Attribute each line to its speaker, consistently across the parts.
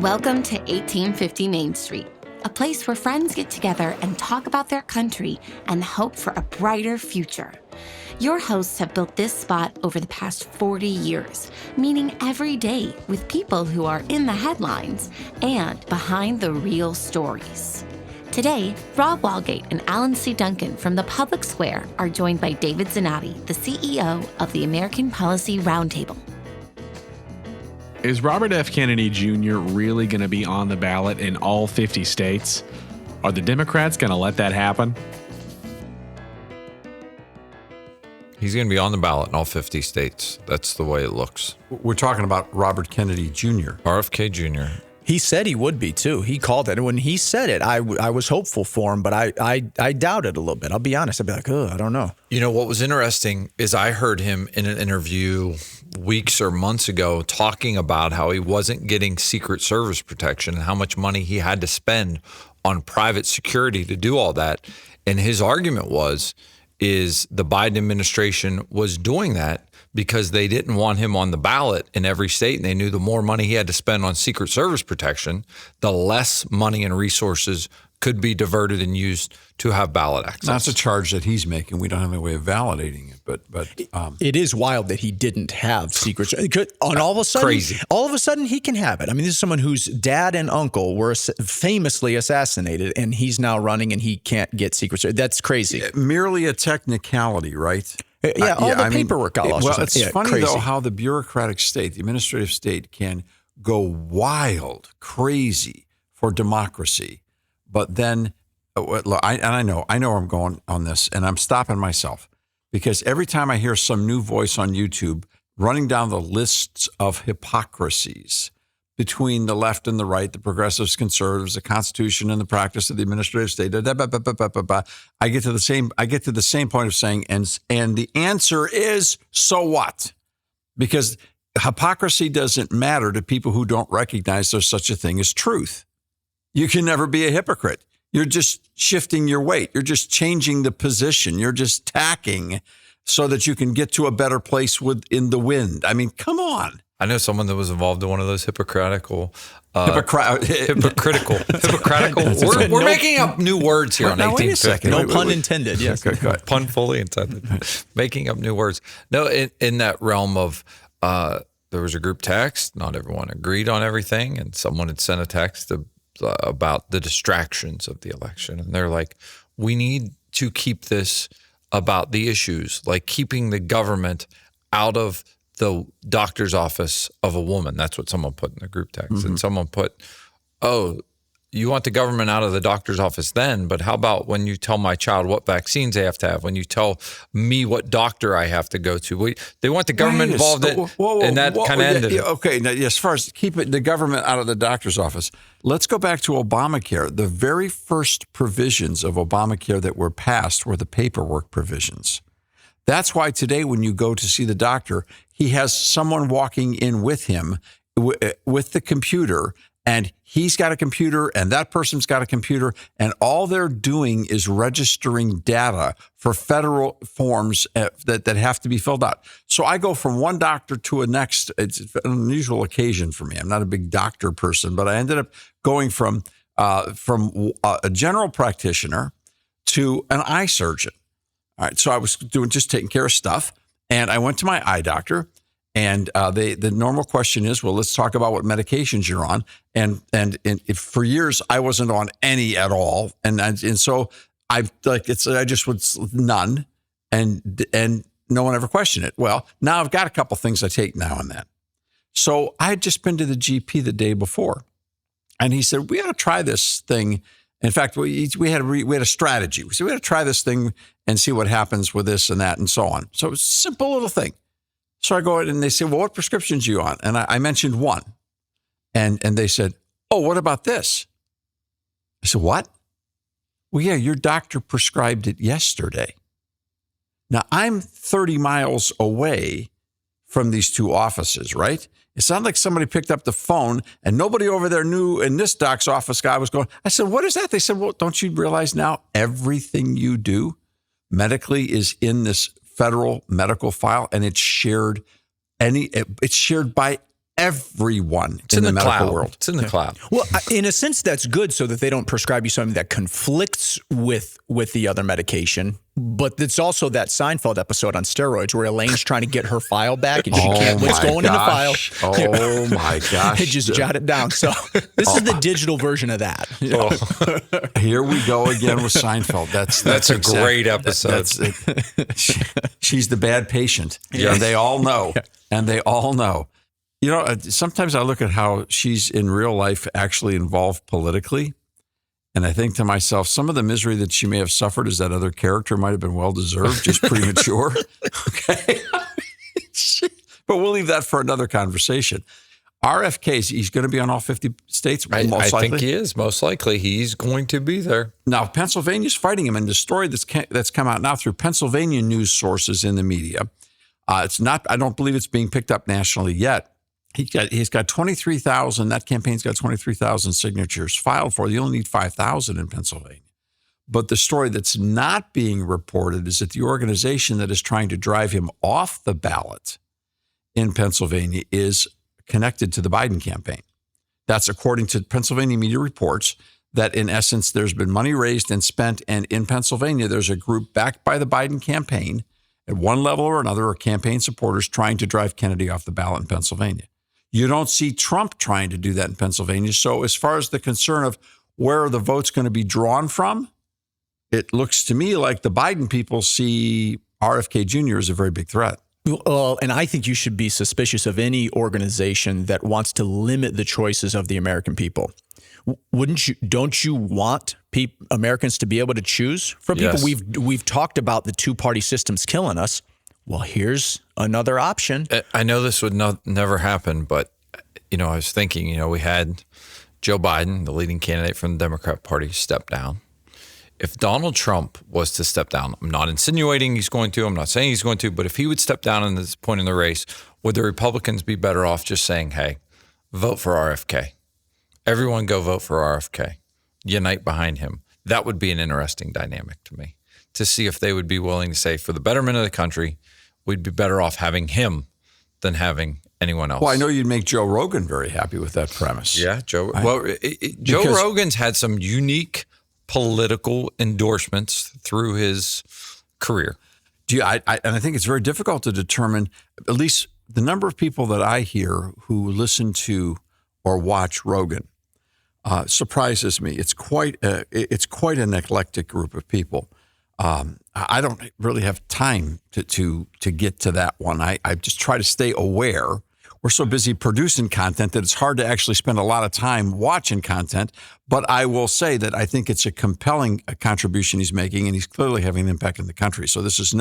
Speaker 1: Welcome to 1850 Main Street, a place where friends get together and talk about their country and hope for a brighter future. Your hosts have built this spot over the past 40 years, meeting every day with people who are in the headlines and behind the real stories. Today, Rob Walgate and Allan C Duncan from the Public Square are joined by David Zanotti, the CEO of the American Policy Roundtable.
Speaker 2: Is Robert F. Kennedy Jr. really going to be on the ballot in all 50 states? Are the Democrats going to let that happen?
Speaker 3: He's going to be on the ballot in all 50 states. That's the way it looks.
Speaker 4: We're talking about Robert Kennedy Jr.
Speaker 3: RFK Jr.
Speaker 5: He said he would be, too. He called it. When he said it, I was hopeful for him, but I doubted a little bit. I'll be honest. I'd be like, I don't know.
Speaker 3: You know, what was interesting is I heard him in an interview weeks or months ago talking about how he wasn't getting Secret Service protection and how much money he had to spend on private security to do all that. And his argument is the Biden administration was doing that because they didn't want him on the ballot in every state. And they knew the more money he had to spend on Secret Service protection, the less money and resources could be diverted and used to have ballot access.
Speaker 4: That's a charge that he's making. We don't have any way of validating it, but
Speaker 5: it is wild that he didn't have Secret Service. All of a sudden,
Speaker 3: crazy.
Speaker 5: All of a sudden he can have it. I mean, this is someone whose dad and uncle were famously assassinated, and he's now running and he can't get Secret Service. That's crazy.
Speaker 4: Merely a technicality, right?
Speaker 5: Yeah, all the paperwork got lost.
Speaker 4: Well, it's funny,
Speaker 5: crazy.
Speaker 4: though, how the bureaucratic state, the administrative state, can go wild, crazy for democracy. But then, I know where I'm going on this, and I'm stopping myself because every time I hear some new voice on YouTube running down the lists of hypocrisies between the left and the right, the progressives, conservatives, the Constitution, and the practice of the administrative state, I get to the same point of saying, and the answer is, so what? Because hypocrisy doesn't matter to people who don't recognize there's such a thing as truth. You can never be a hypocrite. You're just shifting your weight. You're just changing the position. You're just tacking so that you can get to a better place in the wind. I mean, come on.
Speaker 3: I know someone that was involved in one of those hypocritical. We're making up new words here on 1850.
Speaker 5: No pun intended. Yes.
Speaker 3: Okay, pun fully intended. Making up new words. No, in that realm of there was a group text. Not everyone agreed on everything, and someone had sent a text about the distractions of the election, and they're like, we need to keep this about the issues, like keeping the government out of the doctor's office of a woman. That's what someone put in the group text. Mm-hmm. And someone put, you want the government out of the doctor's office then, but how about when you tell my child what vaccines they have to have, when you tell me what doctor I have to go to? They want the government involved and that kind of ended.
Speaker 4: Okay, now, as far as keeping the government out of the doctor's office, let's go back to Obamacare. The very first provisions of Obamacare that were passed were the paperwork provisions. That's why today when you go to see the doctor, he has someone walking in with him with the computer, and he's got a computer and that person's got a computer, and all they're doing is registering data for federal forms that have to be filled out. So I go from one doctor to a next. It's an unusual occasion for me. I'm not a big doctor person, but I ended up going from a general practitioner to an eye surgeon. All right, so I was taking care of stuff, and I went to my eye doctor, and the normal question is, well, let's talk about what medications you're on, and for years I wasn't on any at all, and so I just was none, and no one ever questioned it. Well, now I've got a couple things I take now and then. So I had just been to the GP the day before, and he said, we ought to try this thing. In fact, we had a strategy. We said, we got to try this thing and see what happens with this and that and so on. So it was a simple little thing. So I go in and they say, well, what prescriptions are you on? And I mentioned one. And they said, oh, what about this? I said, what? Well, yeah, your doctor prescribed it yesterday. Now, I'm 30 miles away from these two offices, right? It sounded like somebody picked up the phone and nobody over there knew, and this doc's office guy was going, I said, what is that? They said, well, don't you realize now everything you do medically is in this federal medical file, and it's shared by everyone
Speaker 3: It's
Speaker 4: in the medical
Speaker 3: cloud.
Speaker 4: world.
Speaker 3: It's in the cloud.
Speaker 5: Well, in a sense, that's good so that they don't prescribe you something that conflicts with the other medication. But it's also that Seinfeld episode on steroids where Elaine's trying to get her file back and she can't. What's going in the file?
Speaker 4: Oh my gosh!
Speaker 5: Just jot it down. So this is the digital version of that.
Speaker 4: Here we go again with Seinfeld. That's
Speaker 3: a great episode.
Speaker 4: She's the bad patient,
Speaker 3: Yes.
Speaker 4: and they all know. And they all know. You know, sometimes I look at how she's in real life actually involved politically, and I think to myself, some of the misery that she may have suffered as that other character might have been well-deserved, just premature. Okay. But we'll leave that for another conversation. RFK, he's going to be on all 50 states,
Speaker 3: I
Speaker 4: most likely.
Speaker 3: think he is. Most likely, he's going to be there.
Speaker 4: Now, Pennsylvania's fighting him, and the story that's come out now through Pennsylvania news sources in the media, it's not. I don't believe it's being picked up nationally yet. He's got 23,000. That campaign's got 23,000 signatures filed for. You only need 5,000 in Pennsylvania. But the story that's not being reported is that the organization that is trying to drive him off the ballot in Pennsylvania is connected to the Biden campaign. That's according to Pennsylvania media reports that in essence, there's been money raised and spent. And in Pennsylvania, there's a group backed by the Biden campaign at one level or another, or campaign supporters trying to drive Kennedy off the ballot in Pennsylvania. You don't see Trump trying to do that in Pennsylvania. So as far as the concern of where are the votes going to be drawn from, it looks to me like the Biden people see RFK Jr. as a very big threat.
Speaker 5: Well, and I think you should be suspicious of any organization that wants to limit the choices of the American people. Wouldn't you? Don't you want Americans to be able to choose from people?
Speaker 3: Yes.
Speaker 5: We've talked about the two-party systems killing us. Well, here's another option.
Speaker 3: I know this would never happen, but I was thinking, we had Joe Biden, the leading candidate from the Democrat Party, step down. If Donald Trump was to step down, I'm not insinuating he's going to, I'm not saying he's going to, but if he would step down at this point in the race, would the Republicans be better off just saying, hey, vote for RFK? Everyone go vote for RFK. Unite behind him. That would be an interesting dynamic to me, to see if they would be willing to say, for the betterment of the country, we'd be better off having him than having anyone else.
Speaker 4: Well, I know you'd make Joe Rogan very happy with that premise.
Speaker 3: Yeah, Joe. Joe Rogan's had some unique political endorsements through his career.
Speaker 4: And I think it's very difficult to determine, at least the number of people that I hear who listen to or watch Rogan surprises me. It's quite an eclectic group of people. I don't really have time to get to that one. I just try to stay aware. We're so busy producing content that it's hard to actually spend a lot of time watching content. But I will say that I think it's a compelling contribution he's making, and he's clearly having an impact in the country. So this is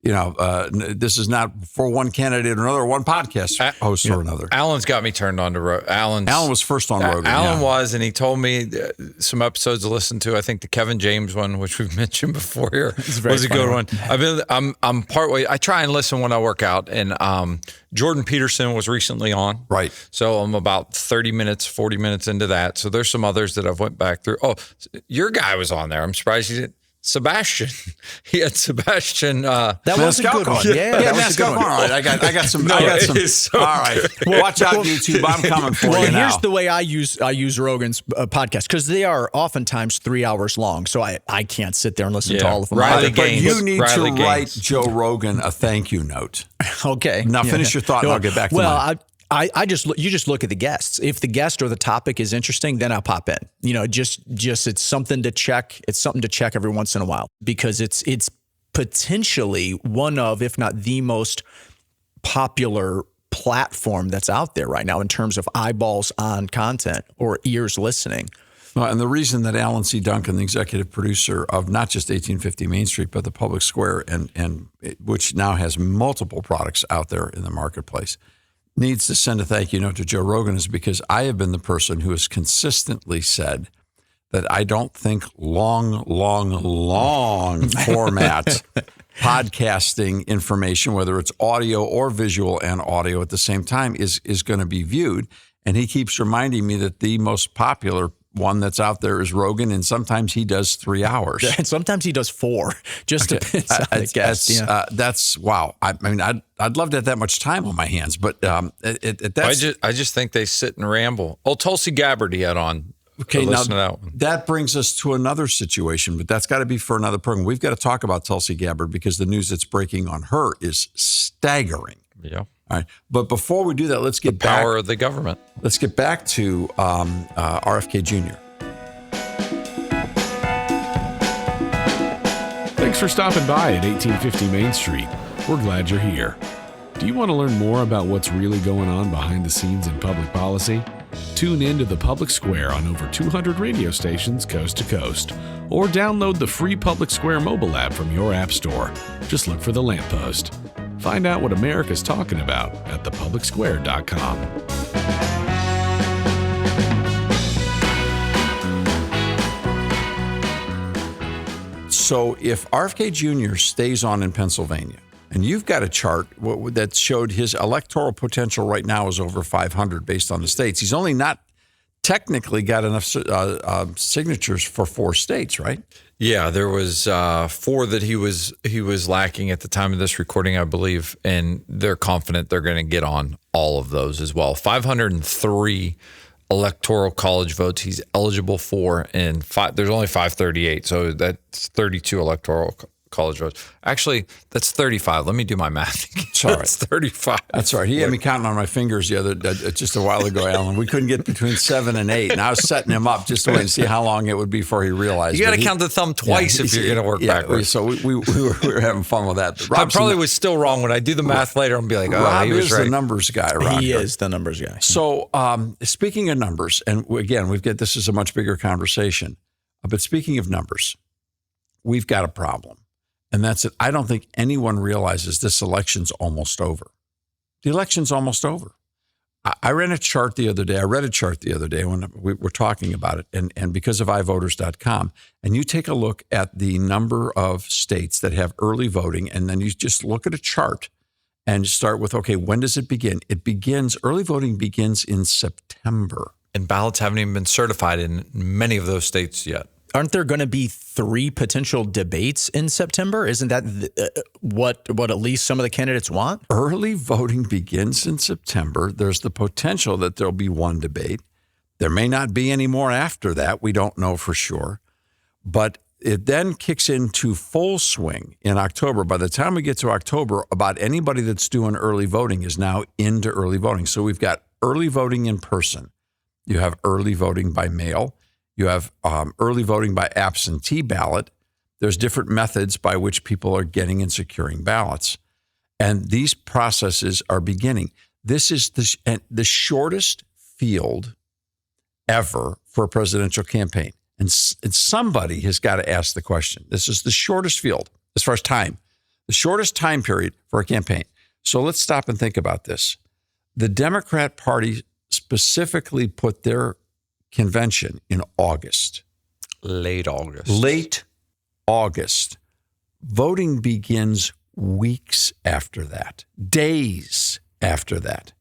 Speaker 4: this is not for one candidate or another, one podcast host or another.
Speaker 3: Alan's got me turned on to Rogan. Alan
Speaker 4: was first on Rogan.
Speaker 3: Alan was, and he told me some episodes to listen to. I think the Kevin James one, which we've mentioned before here, was a good one. I'm partway. I try and listen when I work out, and Jordan Peterson was recently on. Right. So I'm about 40 minutes into that. So there's some others that I've went back through. Oh, your guy was on there. I'm surprised he didn't. Sebastian. He had Sebastian.
Speaker 5: That was a good one. Yeah, that was a good one.
Speaker 4: All right, I got some. All right, watch out, YouTube. I'm coming for you now.
Speaker 5: Well, here's the way I use Rogan's podcast, because they are oftentimes 3 hours long, so I can't sit there and listen to all of them.
Speaker 4: But you need to write Joe Rogan a thank you note.
Speaker 5: Okay.
Speaker 4: Now finish your thought, and I'll get back to mine.
Speaker 5: You just look at the guests. If the guest or the topic is interesting, then I'll pop in. Just it's something to check. It's something to check every once in a while, because it's potentially one of, if not the most popular platform that's out there right now in terms of eyeballs on content or ears listening.
Speaker 4: Well, and the reason that Allan C Duncan, the executive producer of not just 1850 Main Street, but the Public Square, and which now has multiple products out there in the marketplace, needs to send a thank you note to Joe Rogan, is because I have been the person who has consistently said that I don't think long format podcasting information, whether it's audio or visual and audio at the same time, is going to be viewed. And he keeps reminding me that the most popular one that's out there is Rogan, and sometimes he does 3 hours.
Speaker 5: And sometimes he does 4. Just depends on the guest.
Speaker 4: That's wow. I mean, I'd love to have that much time on my hands, but
Speaker 3: I just think they sit and ramble. Oh, Tulsi Gabbard he had on.
Speaker 4: Okay, now
Speaker 3: listen to that one.
Speaker 4: That brings us to another situation, but that's got to be for another program. We've got to talk about Tulsi Gabbard because the news that's breaking on her is staggering.
Speaker 3: Yeah.
Speaker 4: All right. But before we do that, let's get back.
Speaker 3: Power of the government.
Speaker 4: Let's get back to RFK Jr.
Speaker 2: Thanks for stopping by at 1850 Main Street. We're glad you're here. Do you want to learn more about what's really going on behind the scenes in public policy? Tune in to the Public Square on over 200 radio stations coast to coast, or download the free Public Square mobile app from your app store. Just look for The Lamppost. Find out what America's talking about at thepublicsquare.com.
Speaker 4: So if RFK Jr. stays on in Pennsylvania, and you've got a chart that showed his electoral potential right now is over 500 based on the states. He's only not technically got enough signatures for 4 states, right?
Speaker 3: Yeah, there was 4 that he was lacking at the time of this recording, I believe, and they're confident they're going to get on all of those as well. 503 electoral college votes he's eligible for, and there's only 538, so that's 32 electoral college votes. Actually, that's 35. Let me do my math.
Speaker 4: Sorry,
Speaker 3: That's 35.
Speaker 4: That's right. He had me counting on my fingers just a while ago, Alan. We couldn't get between 7 and 8, and I was setting him up just to wait and see how long it would be before he realized.
Speaker 3: You got to count the thumb twice if you're going to work backwards.
Speaker 4: So we were having fun with that.
Speaker 3: I probably was still wrong when I do the math later. I'm gonna be like, oh,
Speaker 4: Rob
Speaker 3: he was
Speaker 4: is
Speaker 3: right.
Speaker 4: the numbers guy. Rob.
Speaker 5: He is the numbers guy.
Speaker 4: So speaking of numbers, and again, this is a much bigger conversation, but speaking of numbers, we've got a problem. And that's it. I don't think anyone realizes this election's almost over. The election's almost over. I read a chart the other day when we were talking about it, and because of iVoters.com, and you take a look at the number of states that have early voting, and then you just look at a chart and start with, okay, when does it begin? Early voting begins in September.
Speaker 3: And ballots haven't even been certified in many of those states yet.
Speaker 5: Aren't there going to be 3 potential debates in September? Isn't that what at least some of the candidates want?
Speaker 4: Early voting begins in September. There's the potential that there'll be 1 debate. There may not be any more after that. We don't know for sure. But it then kicks into full swing in October. By the time we get to October, about anybody that's doing early voting is now into early voting. So we've got early voting in person. You have early voting by mail. You have early voting by absentee ballot. There's different methods by which people are getting and securing ballots. And these processes are beginning. This is the shortest field ever for a presidential campaign. And somebody has got to ask the question. This is the shortest field as far as time, the shortest time period for a campaign. So let's stop and think about this. The Democrat Party specifically put their convention in August.
Speaker 3: Late August. Voting begins weeks after that, days after that.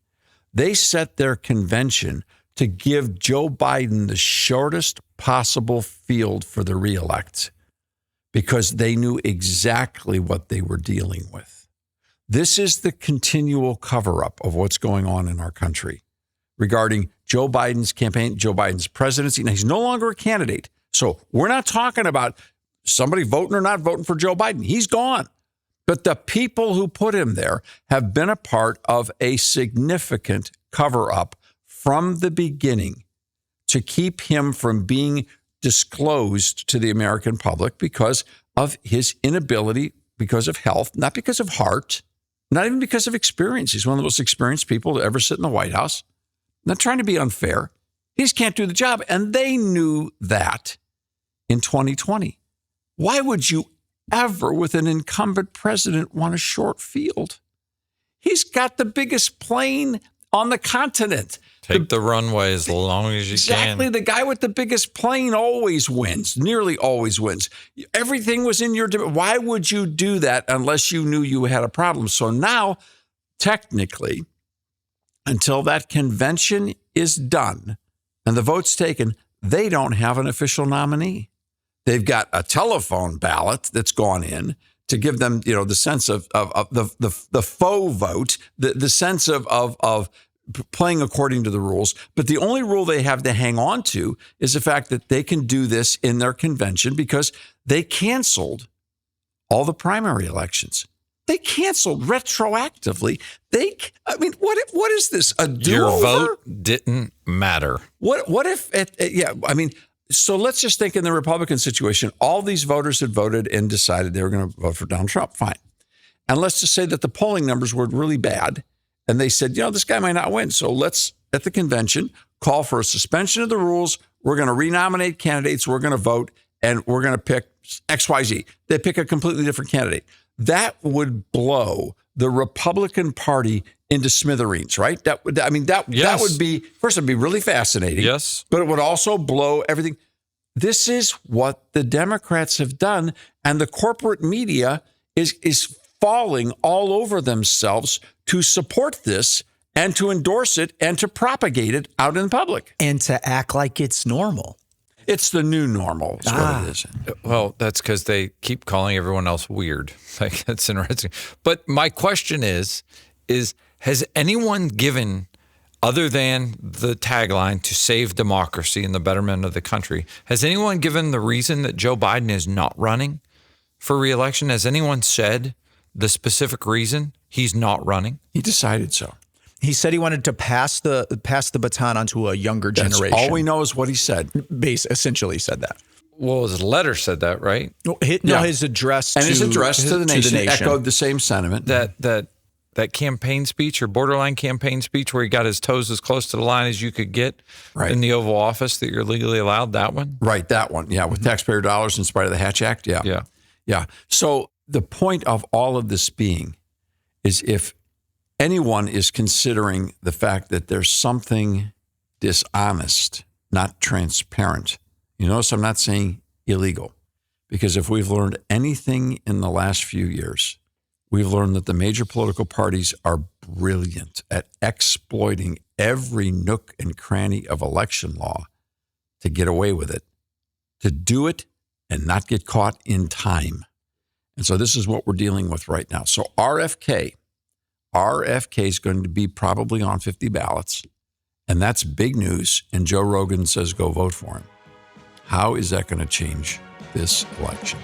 Speaker 3: They set their convention to give Joe Biden the shortest possible field for the reelect because they knew exactly what they were dealing with. This is the continual cover-up of what's going on in our country regarding Joe Biden's campaign, Joe Biden's presidency. Now, he's no longer a candidate. So we're not talking about somebody voting or not voting for Joe Biden. He's gone. But the people who put him there have been a part of a significant cover-up from the beginning to keep him from being disclosed to the American public because of his inability, because of health, not because of heart, not even because of experience. He's one of the most experienced people to ever sit in the White House. Not trying to be unfair. He just can't do the job. And they knew that in 2020. Why would you ever, with an incumbent president, want a short field? He's got the biggest plane on the continent. Take the runway as long as you can.
Speaker 4: Exactly. The guy with the biggest plane always wins, nearly always wins. Everything was in your... Why would you do that unless you knew you had a problem? So now, technically, until that convention is done and the vote's taken, they don't have an official nominee. They've got a telephone ballot that's gone in to give them, the sense of the faux vote, the sense of playing according to the rules. But the only rule they have to hang on to is the fact that they can do this in their convention because they canceled all the primary elections. They canceled retroactively. What is this? A do-over?
Speaker 3: Your vote didn't matter.
Speaker 4: What if? So let's just think in the Republican situation, all these voters had voted and decided they were going to vote for Donald Trump. Fine. And let's just say that the polling numbers were really bad. And they said, this guy might not win. So let's, at the convention, call for a suspension of the rules. We're going to renominate candidates. We're going to vote, and we're going to pick XYZ. They pick a completely different candidate. That would blow the Republican Party into smithereens, right? That would be, first, it'd be really fascinating.
Speaker 3: Yes.
Speaker 4: But it would also blow everything. This is what the Democrats have done, and the corporate media is falling all over themselves to support this and to endorse it and to propagate it out in public.
Speaker 5: And to act like it's normal.
Speaker 4: It's the new normal. Is what it is.
Speaker 3: Well, that's because they keep calling everyone else weird. Like, that's interesting. But my question is has anyone given, other than the tagline to save democracy and the betterment of the country, has anyone given the reason that Joe Biden is not running for re-election? Has anyone said the specific reason he's not running?
Speaker 4: He decided so.
Speaker 5: He said he wanted to pass the baton onto a younger generation.
Speaker 4: All we know is what he said.
Speaker 5: Essentially said that.
Speaker 3: Well, his letter said that, right?
Speaker 5: His address to
Speaker 4: the nation echoed the same sentiment.
Speaker 3: That campaign speech or borderline campaign speech where he got his toes as close to the line as you could get in the Oval Office that you're legally allowed, that one?
Speaker 4: Right, that one. Yeah, with taxpayer dollars in spite of the Hatch Act. Yeah. So the point of all of this being is if anyone is considering the fact that there's something dishonest, not transparent, you notice I'm not saying illegal, because if we've learned anything in the last few years, we've learned that the major political parties are brilliant at exploiting every nook and cranny of election law to get away with it, to do it and not get caught in time. And so this is what we're dealing with right now. So RFK is going to be probably on 50 ballots, and that's big news. And Joe Rogan says, go vote for him. How is that going to change this election?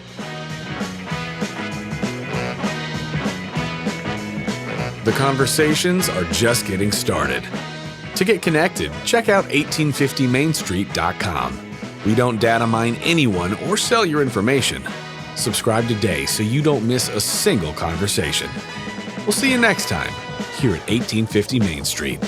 Speaker 2: The conversations are just getting started. To get connected, check out 1850mainstreet.com. We don't data mine anyone or sell your information. Subscribe today so you don't miss a single conversation. We'll see you next time here at 1850 Main Street.